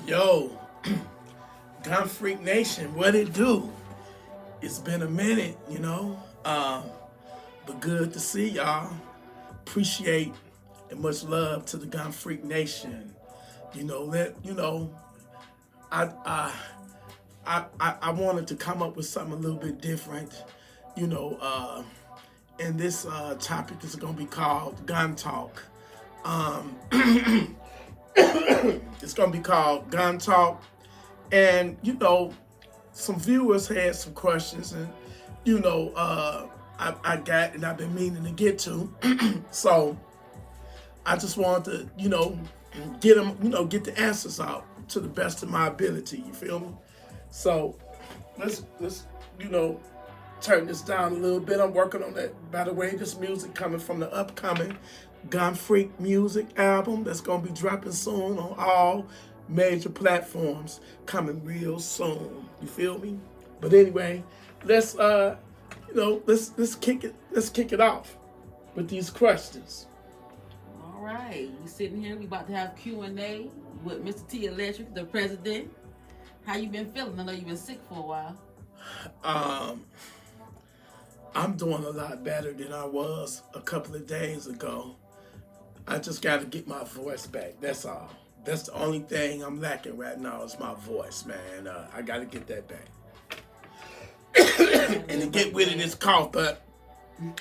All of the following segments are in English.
Yo, Gunfreak Nation, what it do? It's been a minute, but good to see y'all. Appreciate and much love to the Gunfreak Nation. I I I wanted to come up with something a little bit different, you know. And this topic is gonna be called Gun Talk. Um, it's gonna be called Gun Talk, and some viewers had some questions, and I got and I've been meaning to get to. So I just wanted to get them get the answers out to the best of my ability. You feel me? So let's turn this down a little bit. I'm working on that. By the way, this music coming from the upcoming Gunfreak music album that's gonna be dropping soon on all major platforms, coming real soon. You feel me? But anyway, let's kick it off with these questions. All right, we sitting here. We about to have Q&A with Mr. T Electrik, the president. How you been feeling? I know you've been sick for a while. I'm doing a lot better than I was a couple of days ago. I just got to get my voice back. That's all. That's the only thing I'm lacking right now is my voice, man. I got to get that back. And to get rid of this cough, but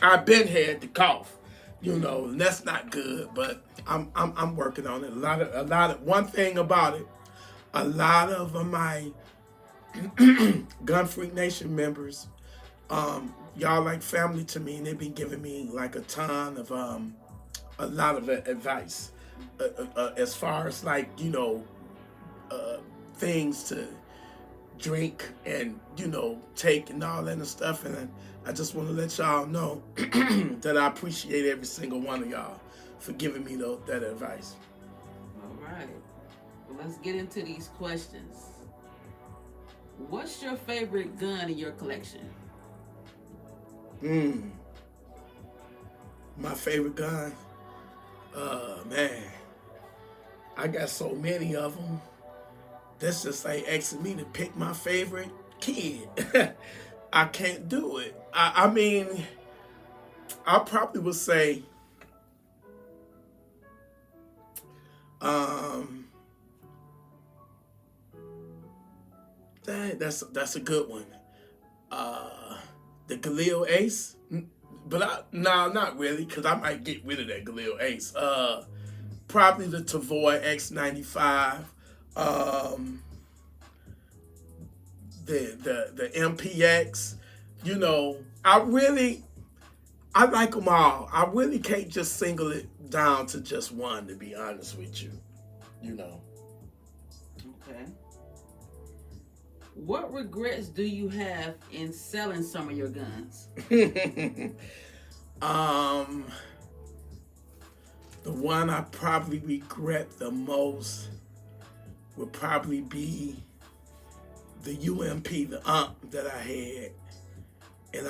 I've been had the cough, and that's not good. But I'm working on it. A lot of one thing about it, a lot of my Gunfreak Nation members, y'all like family to me, and they've been giving me like a ton of a lot of advice as far as like things to drink and take and all that and stuff. And I just want to let y'all know that I appreciate every single one of y'all for giving me that advice. All right, well, let's get into these questions. What's your favorite gun in your collection? My favorite gun? Man, I got so many of them. That's just like asking me to pick my favorite kid. I can't do it. I mean, I probably would say, that's a good one. The Galil Ace, but not really, because I might get rid of that Galil Ace. Probably the Tavoy X95, the MPX. I like them all. I really can't just single it down to just one, to be honest with you. Okay. What regrets do you have in selling some of your guns? The one I probably regret the most would probably be the UMP, the UMP that I had, and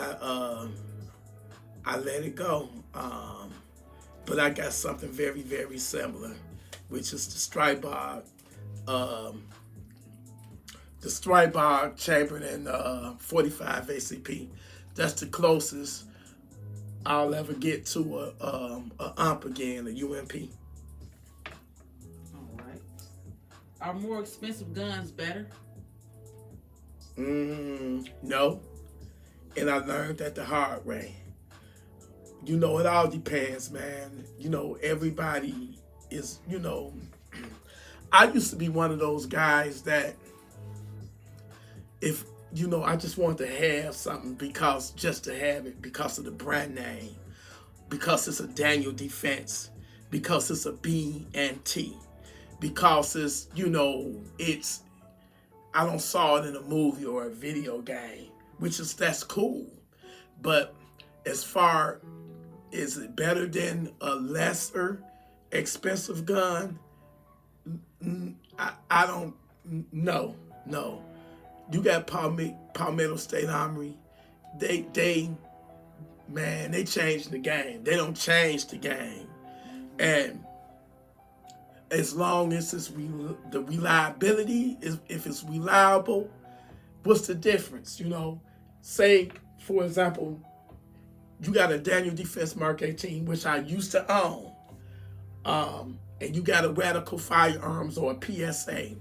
I let it go. But I got something very, very similar, which is the Strybog, chambered in 45 ACP. That's the closest I'll ever get to a UMP again, a UMP. All right. Are more expensive guns better? No. And I learned that the hard way. It all depends, man. Everybody is, I used to be one of those guys that if, I just want to have something just to have it because of the brand name, because it's a Daniel Defense, because it's a B&T, because it's, I don't saw it in a movie or a video game, that's cool. But as far is it better than a lesser expensive gun? I don't know. No. You got Palmetto State Armory. They changed the game. They don't change the game. And as long as the reliability is, if it's reliable, what's the difference? Say for example, you got a Daniel Defense Mark 18, which I used to own, and you got a Radical Firearms or a PSA,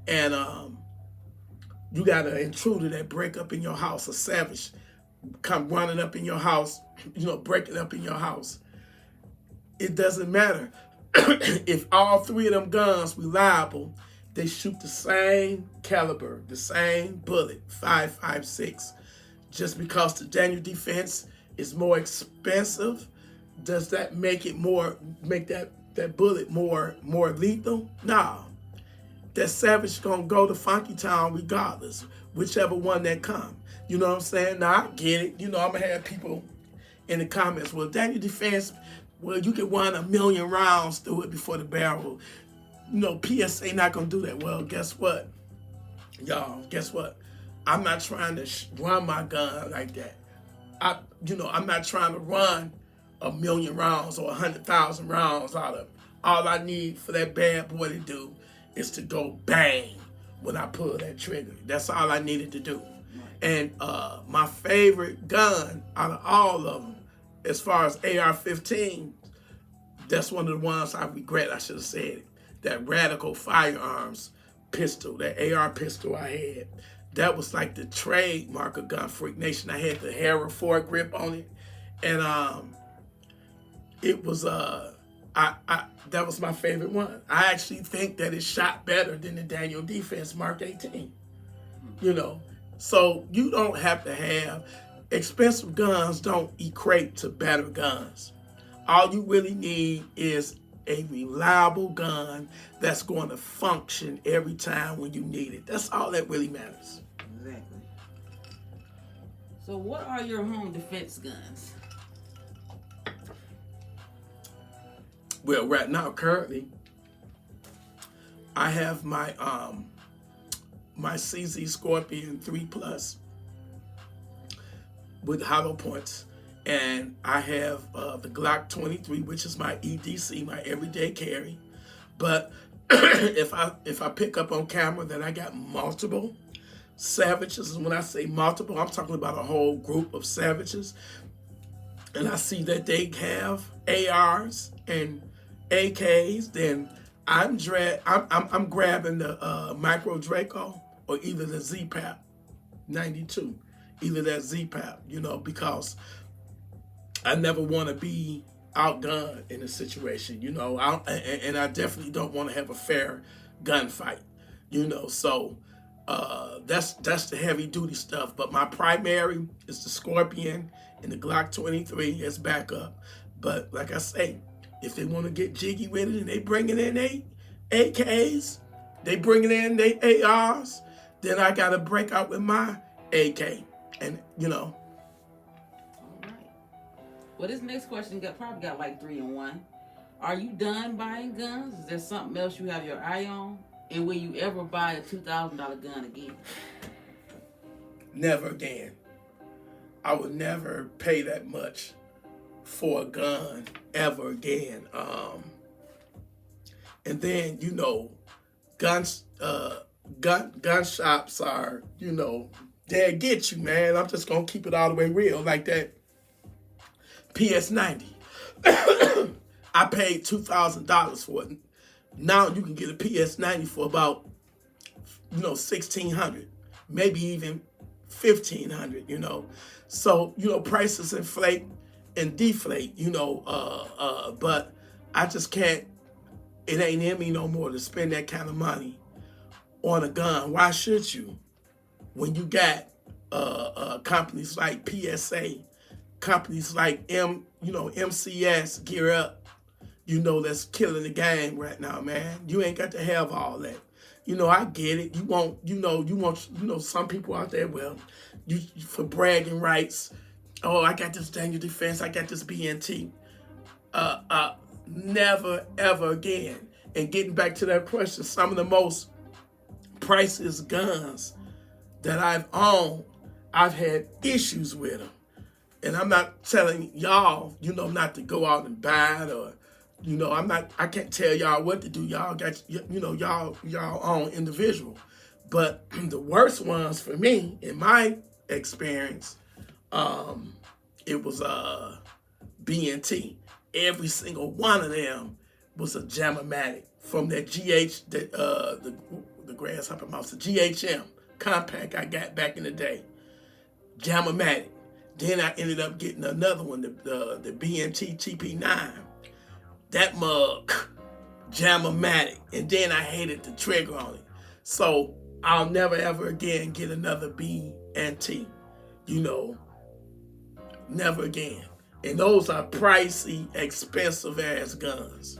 and you got an intruder that break up in your house, a savage come running up in your house, breaking up in your house. It doesn't matter. If all three of them guns reliable, they shoot the same caliber, the same bullet, 5.56. Just because the Daniel Defense is more expensive, does that make that bullet more lethal? No. That savage gonna go to Funky Town regardless, whichever one that come. You know what I'm saying? Now I get it. I'm gonna have people in the comments, well, Daniel Defense, well, you can run 1,000,000 rounds through it before the barrel. PSA not gonna do that. Well, guess what, y'all? Guess what? I'm not trying to run my gun like that. I'm not trying to run 1,000,000 rounds or 100,000 rounds out of it. All I need for that bad boy to do is to go bang when I pull that trigger. That's all I needed to do. And my favorite gun out of all of them, as far as AR-15, that's one of the ones I regret I should have said it. That Radical Firearms pistol, that AR pistol I had. That was like the trademark of Gunfreaknation. I had the Harrow foregrip on it. And it was that was my favorite one. I actually think that it shot better than the Daniel Defense Mark 18. So you don't have to have expensive guns, don't equate to better guns. All you really need is a reliable gun that's going to function every time when you need it. That's all that really matters. Exactly. So what are your home defense guns? Well, right now, currently, I have my my CZ Scorpion 3 Plus with hollow points, and I have the Glock 23, which is my EDC, my everyday carry. But if I pick up on camera that I got multiple savages, and when I say multiple, I'm talking about a whole group of savages, and I see that they have ARs and AKs, then I'm grabbing the Micro Draco or either the Z-Pap 92, either that Z-Pap, because I never want to be outgunned in a situation, and I definitely don't want to have a fair gunfight, So that's the heavy duty stuff. But my primary is the Scorpion and the Glock 23 as backup. But like I say, if they want to get jiggy with it and they bringing in their AKs, they bringing in their ARs, then I got to break out with my AK. And, All right. Well, this next question probably got like 3 in 1. Are you done buying guns? Is there something else you have your eye on? And will you ever buy a $2,000 gun again? Never again. I would never pay that much for a gun ever again. And then, gun shops are, they'll get you, man. I'm just gonna keep it all the way real. Like that PS90. I paid $2,000 for it. Now you can get a PS90 for about, $1,600, maybe even $1,500, So, prices inflate and deflate, but I just can't, it ain't in me no more to spend that kind of money on a gun. Why should you? When you got companies like PSA, companies like MCS, Gear Up, that's killing the game right now, man. You ain't got to have all that. I get it. You want, some people out there, well, you for bragging rights. Oh, I got this Daniel Defense. I got this BNT. Never, ever again. And getting back to that question, some of the most priceless guns that I've owned, I've had issues with them. And I'm not telling y'all, not to go out and buy it or, You know, I can't tell y'all what to do. Y'all got, y'all own individual. But the worst ones for me, in my experience, it was B&T. Every single one of them was a Jammatic from that the Grasshopper Mouse, the GHM compact I got back in the day. Jammatic. Then I ended up getting another one, the B&T TP9. That mug, Jammatic. And then I hated the trigger on it. So I'll never ever again get another B&T. You know, never again. And those are pricey, expensive ass guns.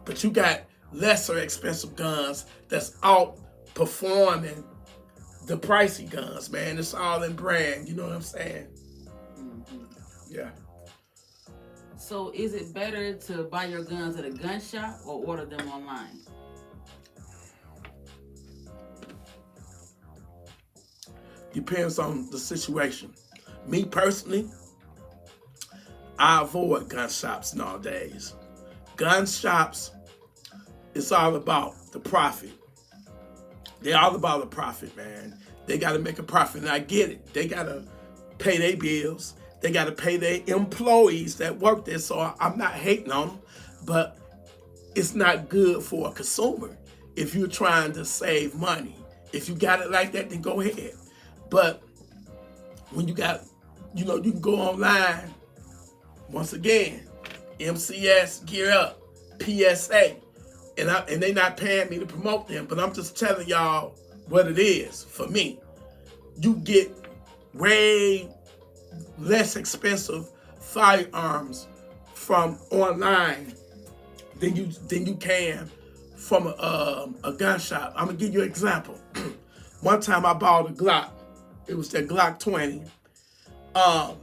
But you got lesser expensive guns that's outperforming the pricey guns, man. It's all in brand, you know what I'm saying? Mm-hmm. Yeah. So is it better to buy your guns at a gun shop or order them online? Depends on the situation. Me personally, I avoid gun shops nowadays. Gun shops, it's all about the profit. They're all about the profit, man. They got to make a profit, and I get it. They got to pay their bills. They got to pay their employees that work there, so I'm not hating on them, but it's not good for a consumer if you're trying to save money. If you got it like that, then go ahead. But when you got, you can go online, once again, MCS, Gear Up, PSA, and they not paying me to promote them, but I'm just telling y'all what it is for me. You get way less expensive firearms from online than you can from a gun shop. I'm gonna give you an example. One time I bought a Glock. It was that Glock 20. I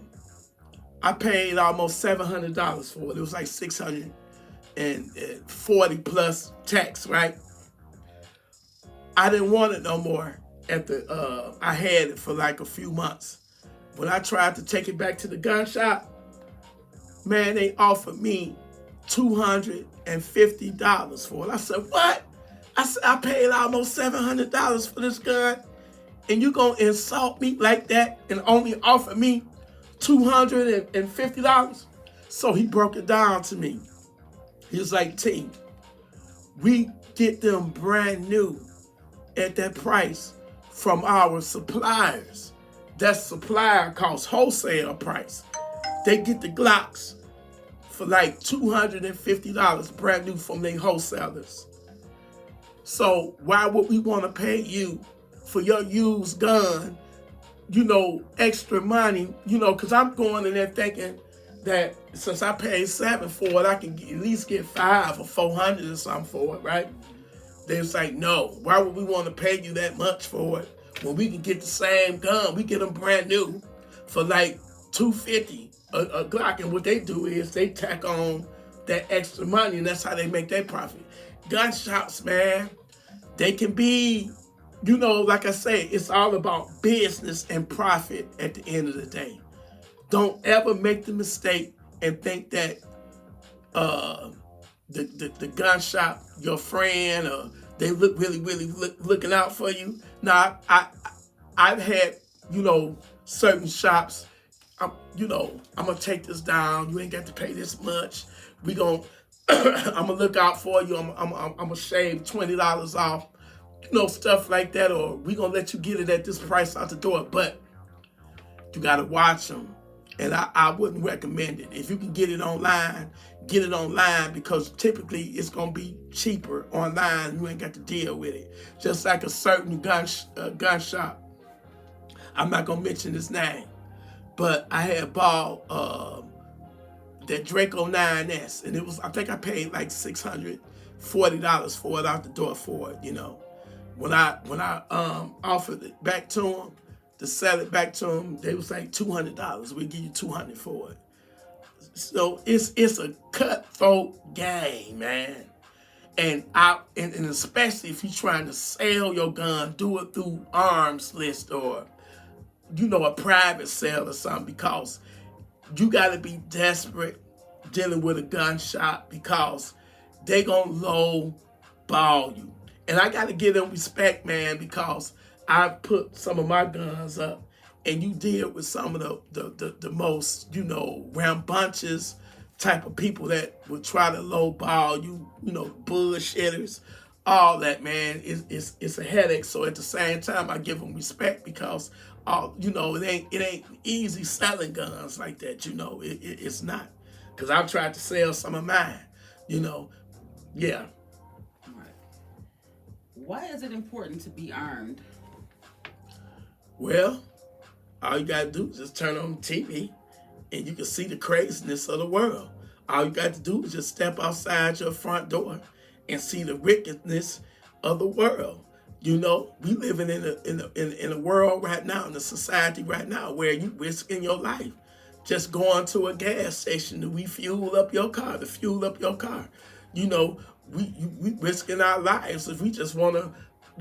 paid almost $700 for it. It was like $640 plus tax, right? I didn't want it no more. I had it for like a few months. When I tried to take it back to the gun shop, man, they offered me $250 for it. I said, what? I said, I paid almost $700 for this gun, and you gonna insult me like that and only offer me $250? So he broke it down to me. He was like, T, we get them brand new at that price from our suppliers. That supplier costs wholesale price. They get the Glocks for like $250 brand new from their wholesalers. So why would we want to pay you for your used gun, extra money, because I'm going in there thinking that since I paid $700 for it, I can at least get $500 or $400 or something for it, right? They was like, no, why would we want to pay you that much for it when we can get the same gun? We get them brand new for like $250 a Glock, and what they do is they tack on that extra money, and that's how they make their profit. Gun shops, man, they can be, like I say, it's all about business and profit at the end of the day. Don't ever make the mistake and think that the gun shop, your friend, or they look really looking out for you. Now, I've had, certain shops. I'm gonna take this down. You ain't got to pay this much. I'm gonna look out for you. I'm gonna shave $20 off. Stuff like that, or we gonna let you get it at this price out the door. But you gotta watch them, and I wouldn't recommend it. If you can get it online, because typically it's gonna be cheaper online. You ain't got to deal with it. Just like a certain gun shop. I'm not gonna mention his name, but I had bought that Draco 9S, and I think I paid like $640 for it out the door for it. When I offered it back to them, to sell it back to them, they was like $200. We give you $200 for it. So it's a cutthroat game, man. And especially if you're trying to sell your gun, do it through arms list or a private sale or something, because you got to be desperate dealing with a gun shop because they gonna low ball you. And I gotta give them respect, man, because I put some of my guns up and you deal with some of the most, rambunctious type of people that would try to lowball you, bullshitters, all that, man. It's a headache. So at the same time, I give them respect because, it ain't easy selling guns like that. It's not. Because I've tried to sell some of mine, yeah. All right. Why is it important to be armed? Well, all you gotta do is just turn on the TV and you can see the craziness of the world. All you got to do is just step outside your front door and see the wickedness of the world. We living in a world right now, in a society right now, where you risking your life just going to a gas station to refuel up your car, We risking our lives if we just want to,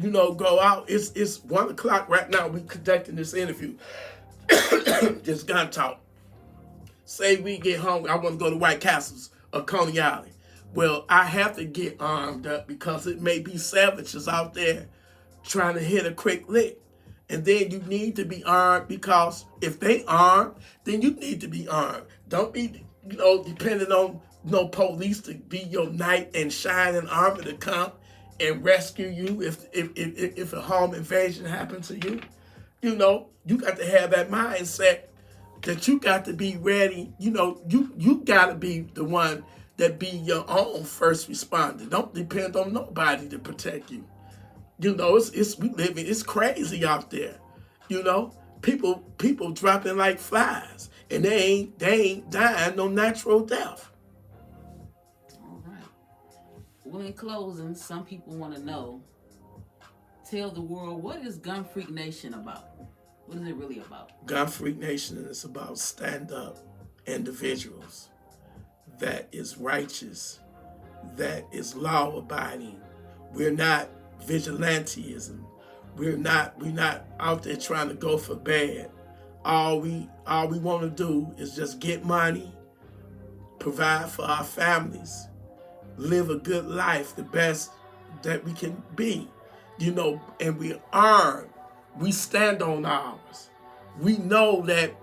go out. It's 1 o'clock right now. We conducting this interview. Just gun talk. Say we get hungry. I want to go to White Castles or Coney Island. Well, I have to get armed up because it may be savages out there trying to hit a quick lick. And then you need to be armed because if they armed, then you need to be armed. Don't be, depending on police to be your knight and shining armor to come and rescue you if a home invasion happens to you. You got to have that mindset that you got to be ready. You got to be the one that be your own first responder. Don't depend on nobody to protect you. It's crazy out there. People dropping like flies, and they ain't dying no natural death. All right. Well, in closing, some people want to know. Tell the world, what is Gunfreaknation about? What is it really about? Gunfreaknation is about stand-up individuals that is righteous, that is law-abiding. We're not vigilantism. We're not out there trying to go for bad. All we want to do is just get money, provide for our families, live a good life, the best that we can be, and we're armed. We stand on ours. We know that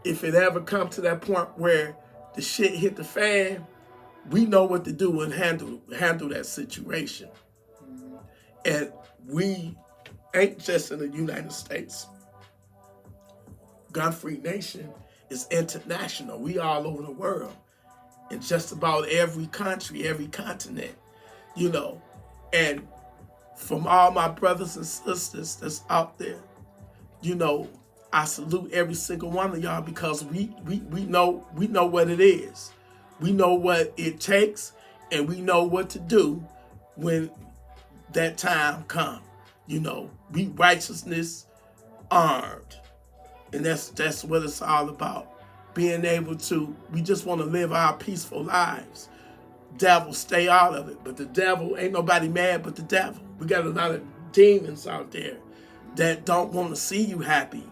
if it ever comes to that point where the shit hit the fan, we know what to do and handle that situation. And we ain't just in the United States. Gunfreaknation is international. We all over the world. In just about every country, every continent. And from all my brothers and sisters that's out there, I salute every single one of y'all because we know what it is. We know what it takes, and we know what to do when that time comes. We righteousness armed. And that's what it's all about. Being able to, we just want to live our peaceful lives. Devil, stay out of it. But the devil, ain't nobody mad but the devil. We got a lot of demons out there that don't want to see you happy,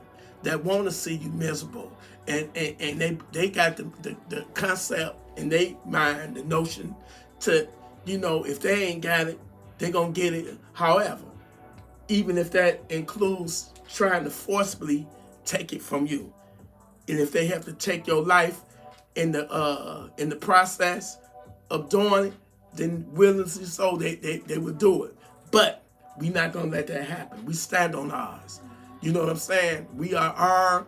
that want to see you miserable. And they got the concept in their mind, the notion to, if they ain't got it, they're going to get it however. Even if that includes trying to forcibly take it from you. And if they have to take your life in the process of doing it, then willingly so they would do it. But we're not going to let that happen. We stand on ours. You know what I'm saying? We are armed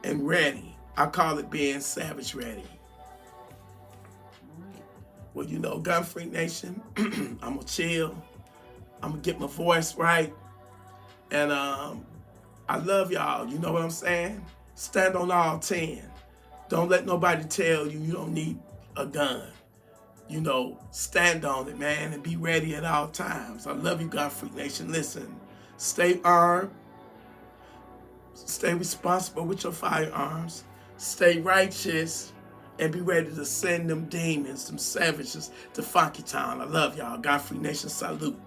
and ready. I call it being savage ready. Well, Gunfreaknation, I'm going to chill. I'm going to get my voice right. And I love y'all. You know what I'm saying? Stand on all 10. Don't let nobody tell you you don't need a gun. Stand on it, man, and be ready at all times. I love you, Gunfreaknation. Listen, stay armed. Stay responsible with your firearms. Stay righteous. And be ready to send them demons, them savages to Funky Town. I love y'all. Gunfreaknation Salute.